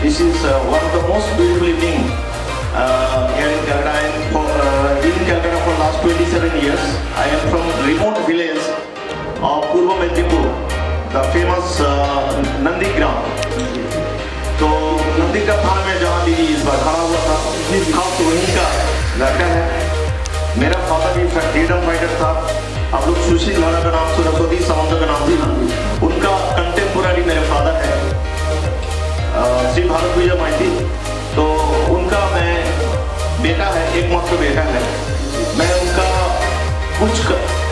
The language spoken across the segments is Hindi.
This is one of the most beautiful evening here in Calcutta. I am in Calcutta for last 27 years. I am from remote village of Purva Medipur, the famous Nandigram. तो नंदीग्राम थाना में जहाँ दीदी इस बार खड़ा हुआ था, खास वहीं का लड़का है। मेरा फादर भी फ्रीडम फाइटर था। आप लोग सुशील धारा का नाम सुना, सरस्वती सावंत का नाम सुना, उनका कंटेम्पोररी मेरे फादर है श्री भारत विजय माइती। तो उनका मैं बेटा है, एकमात्र बेटा है। मैं उनका कुछ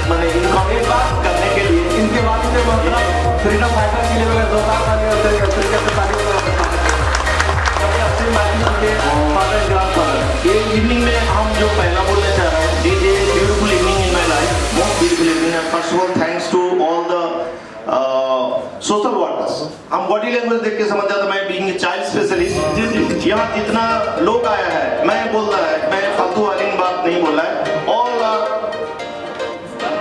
मैंने इनका एक बात करने के लिए इनके बाद से मतलब फ्रीडम फाइटर के लिए मैं 2 साल ये इवनिंग में हम जो पहला बोलना चाह रहे हैं, this is beautiful evening in my life, most beautiful evening. First of all thanks to all the social workers. हम बॉडी लैंग्वेज देख के समझ जाते, मैं बीइंग ए चाइल्ड स्पेशलिस्ट यहाँ जितना लोग आया है, मैं बोल रहा है, मैं फालतू वाली बात नहीं बोल रहा है। All are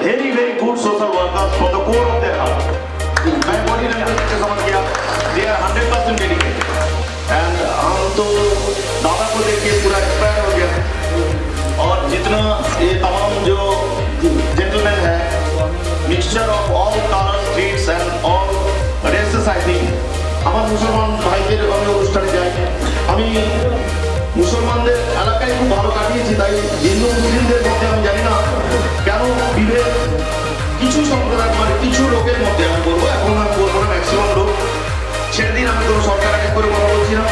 very very good social workers from the core of their heart. मैं बॉडी लैंग्वेज देख के समझ गया, दे आर 100% डेडिकेटेड। एंड हम तो दादा को देख के पूरा इंस्पायर हो गया। और जितना ये तमाम जो जेंटलमैन है, mixture of all colours, creeds and all races, I think আমার মুসলমান ভাইদের আমি অনুষ্ঠানে যাই। আমি মুসলমানদের এলাকায় খুব ভালো কাটিয়েছি, তাই হিন্দু মুসলিমদের মধ্যে আমি জানি না কেন বিভেদ কিছু সম্প্রদায় মানে কিছু লোকের মধ্যে আমি বলবো, এখন আমি বলবো না, ম্যাক্সিমাম লোক ছেড়ে দিন। আমি কোনো সরকার এক করে কথা বলছি না।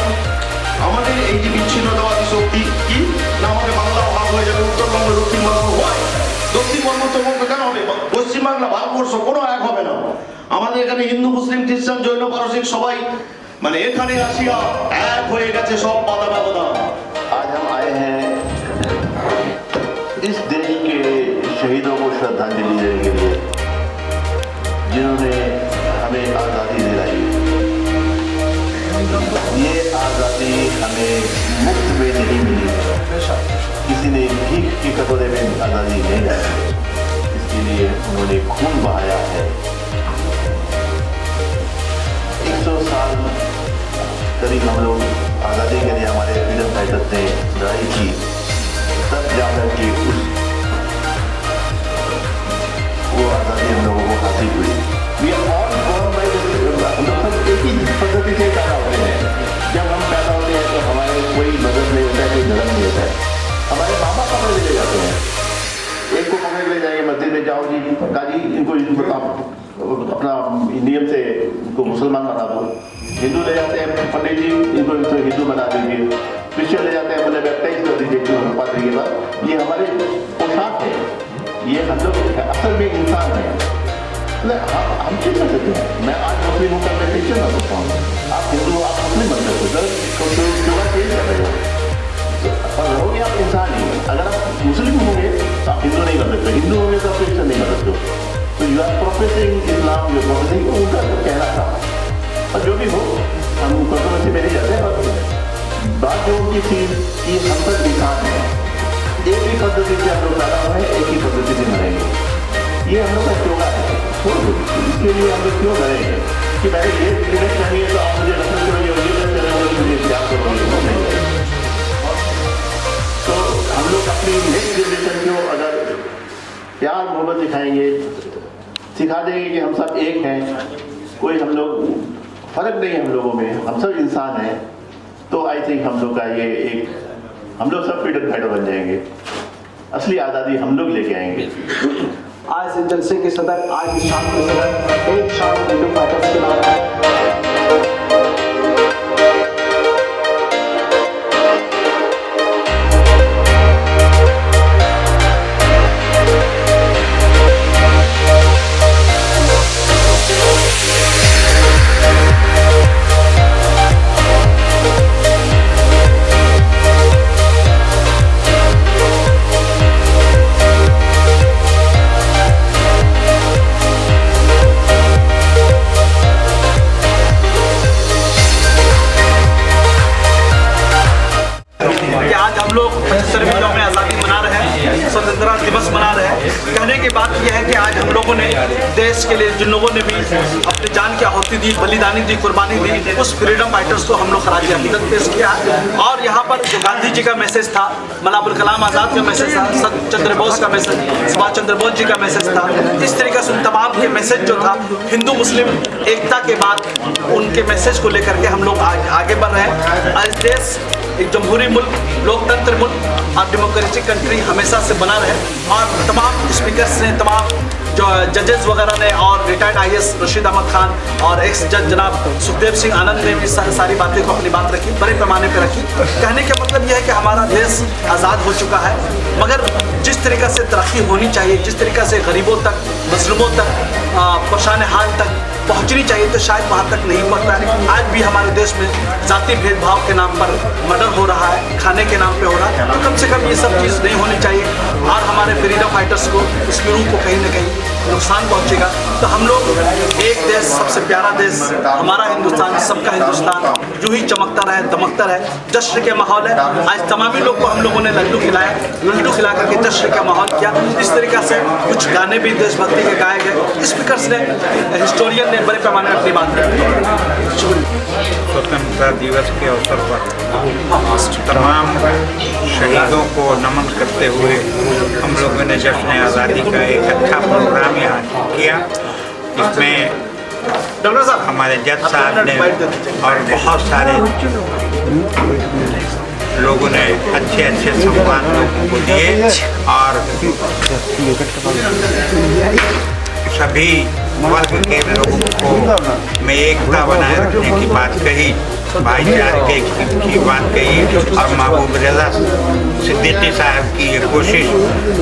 আমাদের এই যে বিচ্ছিন্নতাবাদী শক্তি কি না, আমাদের বাংলা ভাগ হয়ে যাবে, উত্তরবঙ্গ দক্ষিণবঙ্গ হয়, দক্ষিণবঙ্গ উত্তরবঙ্গ কেন হবে, পশ্চিমবাংলা ভারতবর্ষ কোনো এক হবে না। আমাদের এখানে হিন্দু মুসলিম খ্রিস্টান জৈন পারসিক সবাই মানে এখানে আসিয়া এক হয়ে গেছে, সব বাধা ব্যবধান। आज हम आए हैं इस देश के शहीदों को श्रद्धांजलि देने के लिए, जिन्होंने हमें आज़ादी दिलाई। ये आज़ादी हमें मुफ्त में नहीं मिली, किसी ने भीख के कटोरे में आज़ादी नहीं लाई, इसके लिए उन्होंने खून बहाया है। 100 साल करीब हम लोग आज़ादी के लिए हमारे फ्रीडम फाइटर्स ने लड़ाई की, तब जाकर के वो आज़ादी हम लोगों को हासिल हुई। We are all born by the हम लोग सब एक ही पद्धति से पैदा होते हैं। जब हम पैदा होते हैं तो हमारे कोई मदद नहीं होता है, कोई धर्म नहीं होता है। हमारे माँ बाप पकड़ ले जाते हैं, एक को पकड़ ले जाएंगे मस्जिद में, जाओ जी काजी इनको अपना नियम से इनको मुसलमान बना दो। हिंदू ले जाते हैं, पंडित जी इनको तो हिंदू बना दीजिए। क्रिश्चियन ले जाते हैं, बोले बैप्टाइज कर दीजिए पादरी के बाद। ये हमारे पोशाक है, ये हम लोग असल में इंसान है। हम क्यों कर सकते हैं? मैं आज मुस्लिम हूँ, मैं क्रिश्चियन हो सकता हूँ, आप हिंदू हो, आप मुस्लिम बन सकते हो, तो क्यों चेंज कर रहे हो? और रहोगे आप इंसान ही। अगर आप मुस्लिम होंगे तो आप हिंदू नहीं बन सकते, हिंदू होंगे तो आप क्रिश्चियन नहीं बन सकते। तो you are professing Islam, you professing, उनका तो कहना था। और जो भी हो, हम कंट्रोवर्सी में नहीं जाते हैं। बात जो उनकी थी कि हम सब इंसान हैं, एक ही पद्धति से हम लोग पैदा हुए हैं, एक ही पद्धति से मरेंगे। ये हम लोग का चोगा है, छोड़ दो। इसके लिए हम लोग क्यों करेंगे कि मैंने ये रिलेट करनी है तो आप मुझे नफरत करोगे, मुझे त्याग करोगे, नहीं। तो हम लोग अपनी नेक्स्ट जनरेशन को अगर प्यार मोहब्बत दिखाएंगे, सिखा देंगे कि हम सब एक हैं, कोई हम लोग फर्क नहीं है हम लोगों में, हम सब इंसान हैं, तो आई थिंक हम लोग का ये एक, हम लोग सब फ्रीडम फाइटर बन जाएंगे। असली आज़ादी हम लोग लेके आएंगे। आज इस जलसे के सदर, आज इस शाम के सदर एक शाम फ्रीडम फाइटर्स के नाम है। कहने की बात यह है कि आज हम लोगों ने देश के लिए जिन लोगों ने भी अपनी जान की आहुति दी, बलिदानी दी, कुर्बानी दी, उस फ्रीडम फाइटर्स को हम लोग खराज अकीदत पेश किया है। और यहाँ पर जो गांधी जी का मैसेज था, मौलाना अबुल कलाम आज़ाद का मैसेज था, सत चंद्र बोस का मैसेज, सुभाष चंद्र बोस जी का मैसेज था, इस तरीके से उन तमाम के मैसेज जो था हिंदू मुस्लिम एकता के बाद उनके मैसेज को लेकर के हम लोग आगे बढ़ रहे हैं। आज देश एक जमहूरी मुल्क, लोकतंत्र मुल्क और डेमोक्रेटिक कंट्री हमेशा से बना रहे। और तमाम स्पीकर्स ने, तमाम जो जजेस वगैरह ने और रिटायर्ड IAS रशीद अहमद खान और एक्स जज जनाब सुखदेव सिंह आनंद ने भी सारी बातें को अपनी बात रखी, बड़े पैमाने पर रखी। कहने का मतलब यह है कि हमारा देश आज़ाद हो चुका है, मगर जिस तरीक़े से तरक्की होनी चाहिए, जिस तरीक़े से गरीबों तक, मजलूमों तक, परेशान हाल तक पहुंचनी चाहिए, तो शायद वहाँ तक नहीं पहुँचता है। आज भी हमारे देश में जाति भेदभाव के नाम पर मर्डर हो रहा है, खाने के नाम पे हो रहा है। तो कम से कम ये सब चीज़ नहीं होनी चाहिए और हमारे फ्रीडम फाइटर्स को, इसकी रूह को कहीं ना कहीं नुकसान पहुँचेगा। तो हम लोग एक देश, सबसे प्यारा देश हमारा हिंदुस्तान, सबका हिंदुस्तान यूँ ही चमकता रहे, दमकता रहे। जश्न के माहौल है। आज तमामी लोग को हम लोगों ने लड्डू खिलाया, लड्डू खिला करके जश्न का माहौल किया। इस तरीके से कुछ गाने भी देशभक्ति के गाए गए। स्पीकर्स ने, हिस्टोरियन ने बड़े पैमाने पर अपनी बात की। स्वतंत्रता दिवस के अवसर पर तमाम शहीदों को नमन करते हुए हम लोगों ने जश्न आज़ादी का एक अच्छा प्रोग्राम यहाँ किया, जिसमें हमारे जज साहब ने और बहुत सारे लोगों ने अच्छे अच्छे सम्मान लोगों को दिए और सभी वर्ग के लोगों को में एकता बनाए रखने की बात कही, भाईचारे की बात कही। और महबूब रजा सिद्दीकी साहब की ये कोशिश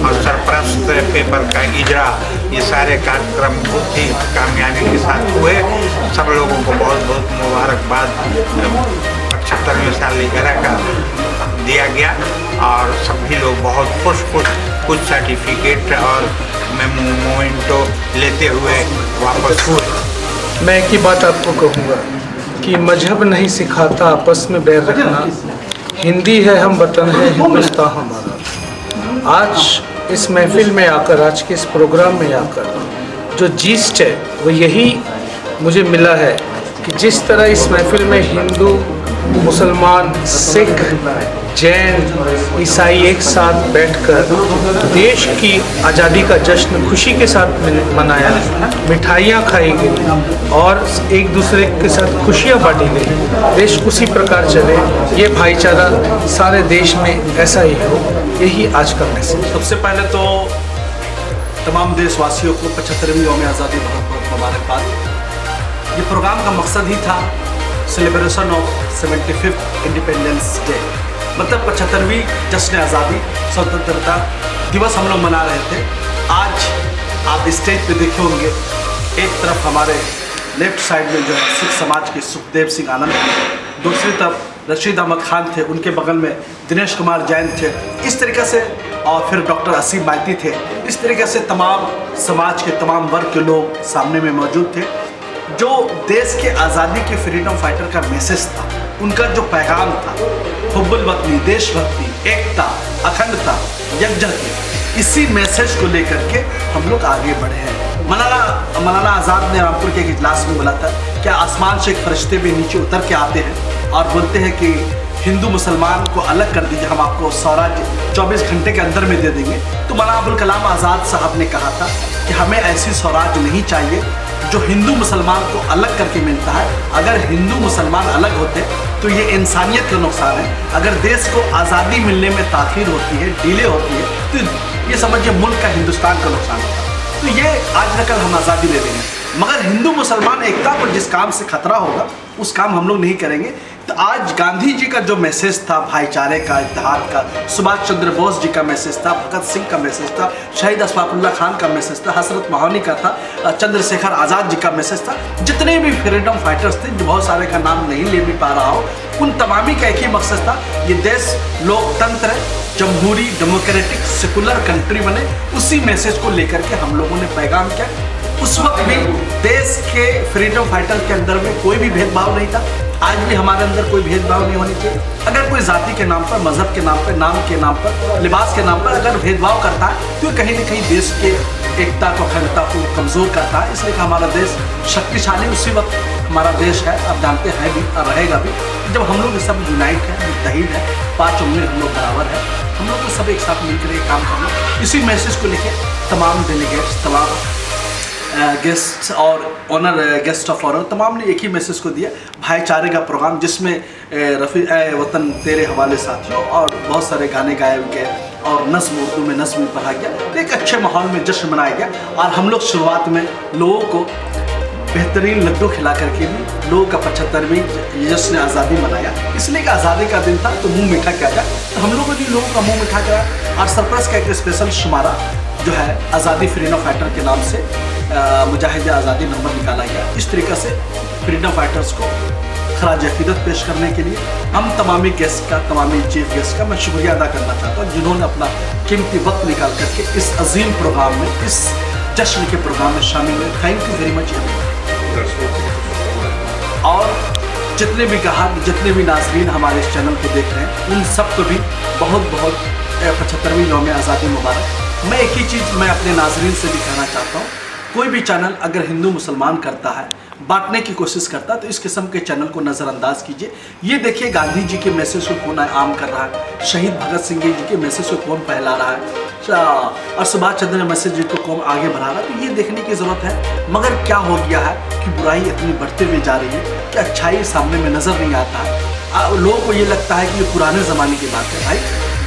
और सरपरस्त पेपर का इजरा, ये सारे कार्यक्रम बहुत ही कामयाबी के साथ हुए। सब लोगों को बहुत बहुत मुबारकबाद 75वें सालगिरह का दिया गया और सभी लोग बहुत खुश कुछ सर्टिफिकेट और मोमेंटो लेते हुए वापस हुए। मैं एक ही बात आपको कहूँगा कि मजहब नहीं सिखाता आपस में बैर रखना, हिंदी है हम वतन है हिंदुस्तान हमारा। आज इस महफिल में आकर, आज के इस प्रोग्राम में आकर जो जीस्ट है वो यही मुझे मिला है कि जिस तरह इस महफिल में हिंदू, मुसलमान, सिख, जैन, ईसाई एक साथ बैठकर देश की आज़ादी का जश्न खुशी के साथ मनाया, मिठाइयाँ खाई गई और एक दूसरे के साथ खुशियाँ बांटी गई। देश उसी प्रकार चले, ये भाईचारा सारे देश में ऐसा ही हो, यही आज का मैसेज। सबसे पहले तो तमाम देशवासियों को 75वीं यौम आज़ादी बहुत बहुत मुबारकबाद। ये प्रोग्राम का मकसद ही था celebration of 75th independence day, मतलब 75वीं जश्न आज़ादी, स्वतंत्रता दिवस हम लोग मना रहे थे। आज आप स्टेज पे देखे होंगे, एक तरफ हमारे लेफ्ट साइड में जो है सिख समाज के सुखदेव सिंह आनंद, दूसरी तरफ रशीद अहमद खान थे, उनके बगल में दिनेश कुमार जैन थे, इस तरीके से, और फिर डॉक्टर असीम माइती थे। इस तरीके से तमाम समाज के तमाम वर्ग के लोग सामने में मौजूद थे। जो देश के आज़ादी के फ्रीडम फाइटर का मैसेज था, उनका जो पैगाम था, हुब्बुल वतनी, देशभक्ति, एकता, अखंडता, यकजहती, इसी मैसेज को लेकर के हम लोग आगे बढ़े हैं। मौलाना आज़ाद ने रामपुर के एक इजलास में बोला था कि आसमान से एक फरिश्ते भी नीचे उतर के आते हैं और बोलते हैं कि हिंदू मुसलमान को अलग कर दीजिए, हम आपको स्वराज 24 घंटे के अंदर में दे देंगे। तो मौलाना अबुल कलाम आज़ाद साहब ने कहा था कि हमें ऐसी स्वराज नहीं चाहिए जो हिंदू मुसलमान को अलग करके मिलता है। अगर हिंदू मुसलमान अलग होते तो ये इंसानियत का नुकसान है। अगर देश को आज़ादी मिलने में ताख़ीर होती है, डिले होती है, तो ये समझिए मुल्क का, हिंदुस्तान का नुकसान होता है। तो ये आज न कल हम आज़ादी ले लेंगे, मगर हिंदू मुसलमान एकता पर जिस काम से खतरा होगा उस काम हम लोग नहीं करेंगे। तो आज गांधी जी का जो मैसेज था, भाईचारे का, इत्तेहाद का, सुभाष चंद्र बोस जी का मैसेज था, भगत सिंह का मैसेज था, शहीद अशफाकुल्लाह खान का मैसेज था, हसरत मोहानी का था, चंद्रशेखर आज़ाद जी का मैसेज था, जितने भी फ्रीडम फाइटर्स थे, जो बहुत सारे का नाम नहीं ले भी पा रहा हो, उन तमामी का एक ही मकसद था, ये देश लोकतंत्र, जमहूरी, डेमोक्रेटिक, सेकुलर कंट्री बने। उसी मैसेज को लेकर के हम लोगों ने पैगाम किया। उस वक्त भी देश के फ्रीडम फाइटर के अंदर में कोई भी भेदभाव नहीं था, आज भी हमारे अंदर कोई भेदभाव नहीं होनी चाहिए। अगर कोई जाति के नाम पर, मजहब के नाम पर, नाम के नाम पर, लिबास के नाम पर अगर भेदभाव करता है तो कहीं ना कहीं देश के एकता को, अखंडता को कमज़ोर करता है। इसलिए हमारा देश शक्तिशाली उसी वक्त हमारा देश है, आप जानते हैं भी और रहेगा भी, जब हम लोग सब यूनाइट है, मुत्तहिद है, 5 उंगली हम लोग बराबर है, हम लोग को सब एक साथ मिलकर ये काम करना। इसी मैसेज को लेके तमाम डेलीगेट्स, तमाम गेस्ट और ऑनर गेस्ट ऑफ ऑनर तमाम ने एक ही मैसेज को दिया, भाईचारे का प्रोग्राम जिसमें रफ़ी वतन तेरे हवाले साथियों और बहुत सारे गाने गाए गए और नस्म उर्दू में नस्म पढ़ा गया। तो एक अच्छे माहौल में जश्न मनाया गया और हम लोग शुरुआत में लोगों को बेहतरीन लड्डू खिला करके भी लोगों का 75वीं जश्न आज़ादी मनाया। इसलिए कि आज़ादी का दिन था तो मुंह मीठा किया जाए, तो हम लोगों ने लोगों का मुंह मीठा किया और सरप्राइज का एक स्पेशल शुमारा जो है आज़ादी फ्रीडम फाइटर के नाम से मुजाहिद आज़ादी नंबर निकाला गया। इस तरीक़े से फ्रीडम फाइटर्स को खराज अक़ीदत पेश करने के लिए हम तमामी गेस्ट का, तमामी चीफ गेस्ट का मैं शुक्रिया अदा करना चाहता हूँ जिन्होंने अपना कीमती वक्त निकाल करके इस अजीम प्रोग्राम में, इस जश्न के प्रोग्राम में शामिल हुए। Thank you very much. और जितने भी ग्राहक, जितने भी नाज़रीन हमारे इस चैनल को देख रहे हैं उन सबको भी बहुत बहुत 75वीं यौम आज़ादी मुबारक। मैं एक ही चीज़ मैं अपने नाज़रीन से भी कहना चाहता हूँ, कोई भी चैनल अगर हिंदू मुसलमान करता है, बांटने की कोशिश करता है, तो इस किस्म के चैनल को नज़रअंदाज कीजिए। ये देखिए गांधी जी के मैसेज को कौन आम कर रहा है, शहीद भगत सिंह जी के मैसेज को कौन फैला रहा है और सुभाष चंद्र मैसेज जी को कौन आगे बढ़ा रहा है, तो ये देखने की ज़रूरत है। मगर क्या हो गया है कि बुराई इतनी बढ़ते हुए जा रही है कि अच्छाई सामने में नज़र नहीं आता है। लोगों को ये लगता है कि ये पुराने ज़माने की बात है। भाई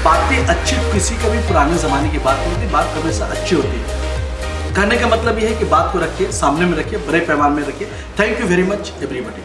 बातें अच्छी किसी का भी पुराने ज़माने की बात नहीं होती, बात हमेशा अच्छी होती है। कहने का मतलब ये है कि बात को रखिए, सामने में रखिए, बड़े पैमाने में रखिए। Thank you very much everybody.